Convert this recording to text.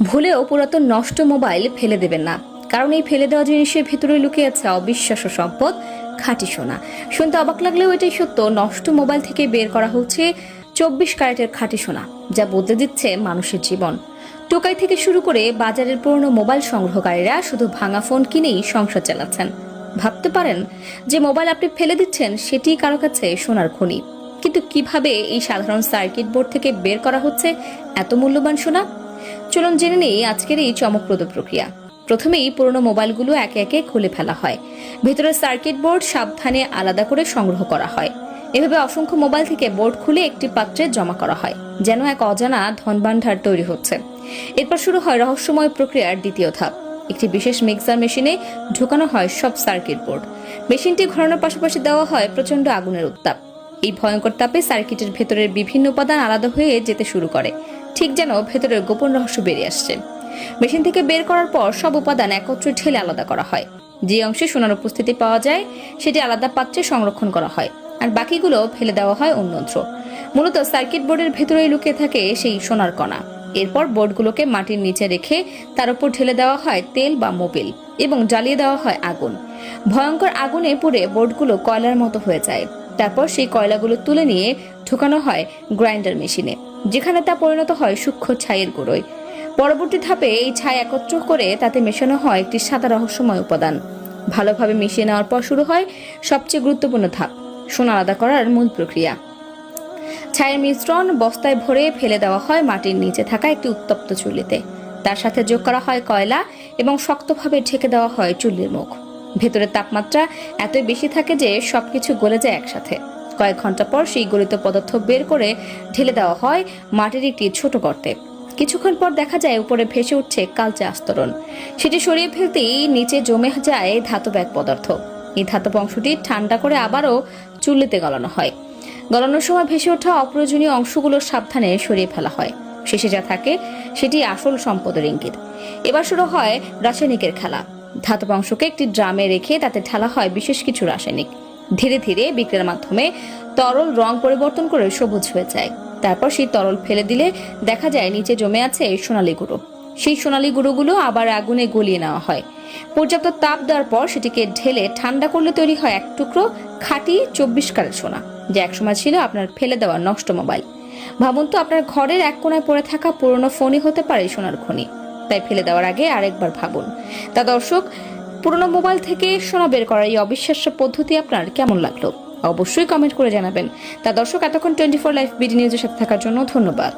ভুলেও পুরাতন নষ্ট মোবাইল ফেলে দেবেন না, কারণ এই ফেলে দেওয়া জিনিসের ভেতরে লুকিয়ে আছে অবিশ্বাস্য সম্পদ, খাঁটি সোনা। শুনতে অবাক লাগলেও এটাই সত্য। নষ্ট মোবাইল থেকে বের করা হচ্ছে 24 ক্যারেটের খাঁটি সোনা, যা বদলে দিচ্ছে মানুষের জীবন। টোকাই থেকে শুরু করে বাজারের পুরনো মোবাইল সংগ্রহকারীরা শুধু ভাঙা ফোন কিনেই সংসার চালাচ্ছেন। ভাবতে পারেন যে মোবাইল আপনি ফেলে দিচ্ছেন সেটি কারো কাছে সোনার খনি, কিন্তু কিভাবে এই সাধারণ সার্কিট বোর্ড থেকে বের করা হচ্ছে এত মূল্যবান সোনা? চলুন জেনে নেই আজকের এই চমকপ্রদ প্রক্রিয়া। প্রথমেই পুরনো মোবাইলগুলো একে একে খুলে ফেলা হয়। ভেতরের সার্কিট বোর্ড সাবধানে আলাদা করে সংগ্রহ করা হয়। এভাবে অসংখ্য মোবাইল থেকে বোর্ড খুলে একটি পাত্রে জমা করা হয়, যেন এক অজানা ধনভাণ্ডার তৈরি হচ্ছে। এরপর শুরু হয় রহস্যময় প্রক্রিয়ার দ্বিতীয় ধাপ। একটি বিশেষ মিক্সার মেশিনে ঢোকানো হয় সব সার্কিট বোর্ড। মেশিনটি ঘোরানোর পাশাপাশি দেওয়া হয় প্রচন্ড আগুনের উত্তাপ। এই ভয়ঙ্কর তাপে সার্কিটের ভেতরের বিভিন্ন উপাদান আলাদা হয়ে যেতে শুরু করে, ঠিক যেন ভেতরের গোপন রহস্য বেরিয়ে আসছে। মেশিন থেকে বের করার পর সব উপাদান একত্রে ঢেলে আলাদা করা হয়। যে অংশে সোনার উপস্থিতি পাওয়া যায় সেটি আলাদা পাত্রে সংরক্ষণ করা হয়, আর বাকিগুলো ফেলে দেওয়া হয় অন্যত্র। মূলত সার্কিট বোর্ডের ভেতরেই লুকিয়ে থাকে সেই সোনার কণা। এরপর বোর্ডগুলোকে মাটির নিচে রেখে তার উপর ঢেলে দেওয়া হয় তেল বা মোবিল এবং জ্বালিয়ে দেওয়া হয় আগুন। ভয়ঙ্কর আগুনে পুড়ে বোর্ডগুলো কয়লার মতো হয়ে যায়। তারপর সেই কয়লাগুলো তুলে নিয়ে ঢোকানো হয় গ্রাইন্ডার মেশিনে, যেখানে তা পরিণত হয় সূক্ষ্ম ছাইয়ের গুঁড়োয়। পরবর্তী ধাপে এই ছাই একত্র করে তাতে মেশানো হয় একটি সাদা রহস্যময় উপাদান। ভালোভাবে মিশিয়ে নেওয়ার পর শুরু হয় সবচেয়ে গুরুত্বপূর্ণ ধাপ, সোনা আলাদা করার মূল প্রক্রিয়া। ছাইয়ের মিশ্রণ বস্তায় ভরে ফেলে দেওয়া হয় মাটির নিচে থাকা একটি উত্তপ্ত চুল্লিতে। তার সাথে যোগ করা হয় কয়লা এবং শক্তভাবে ঢেকে দেওয়া হয় চুল্লির মুখ। ভেতরের তাপমাত্রা এতই বেশি থাকে যে সবকিছু গলে যায় একসাথে। কয়েক ঘন্টা পর সেই গলিত পদার্থ বের করে ঢেলে দেওয়া হয় মাটির একটি ছোট গর্তে। কিছুক্ষণ পর দেখা যায় উপরে ভেসে উঠছে কালচে আস্তরণ। সেটি সরিয়ে ফেলতেই নিচে জমে যায় ধাতব এক পদার্থ। এই ধাতব অংশটি ঠান্ডা করে আবারও চুল্লিতে গলানো হয়। গলানোর সময় ভেসে ওঠা অপ্রয়োজনীয় অংশগুলো সাবধানে সরিয়ে ফেলা হয়। শেষে যা থাকে সেটি আসল সম্পদের ইঙ্গিত। এবার শুরু হয় রাসায়নিকের খেলা। ধাতব অংশকে একটি ড্রামে রেখে তাতে ঢালা হয় বিশেষ কিছু রাসায়নিক। ধীরে ধীরে বিক্রিয়ার মাধ্যমে তরল রং পরিবর্তন করে সবুজ হয়ে যায়। তারপর সেই তরল ফেলে দিলে দেখা যায় নিচে জমে আছে সোনালী গুঁড়ো। সেই সোনালী গুঁড়োগুলো আবার আগুনে গলিয়ে নেওয়া হয়। পর্যাপ্ত তাপ দেওয়ার পর সেটিকে ঢেলে ঠান্ডা করলে তৈরি হয় এক টুকরো খাঁটি 24 ক্যারেট সোনা, যা একসময় ছিল আপনার ফেলে দেওয়া নষ্ট মোবাইল। ভাবুন তো, আপনার ঘরের এক কোণায় পড়ে থাকা পুরনো ফোনই হতে পারে সোনার খনি। তাই ফেলে দেওয়ার আগে আরেকবার ভাবুন। তা দর্শক, পুরনো মোবাইল থেকে সোনা বের করার এই অবিশ্বাস্য পদ্ধতি আপনার কেমন লাগলো অবশ্যই কমেন্ট করে জানাবেন। তা দর্শক, এতক্ষণ 24 লাইভ বিডি নিউজের সাথে থাকার জন্য ধন্যবাদ।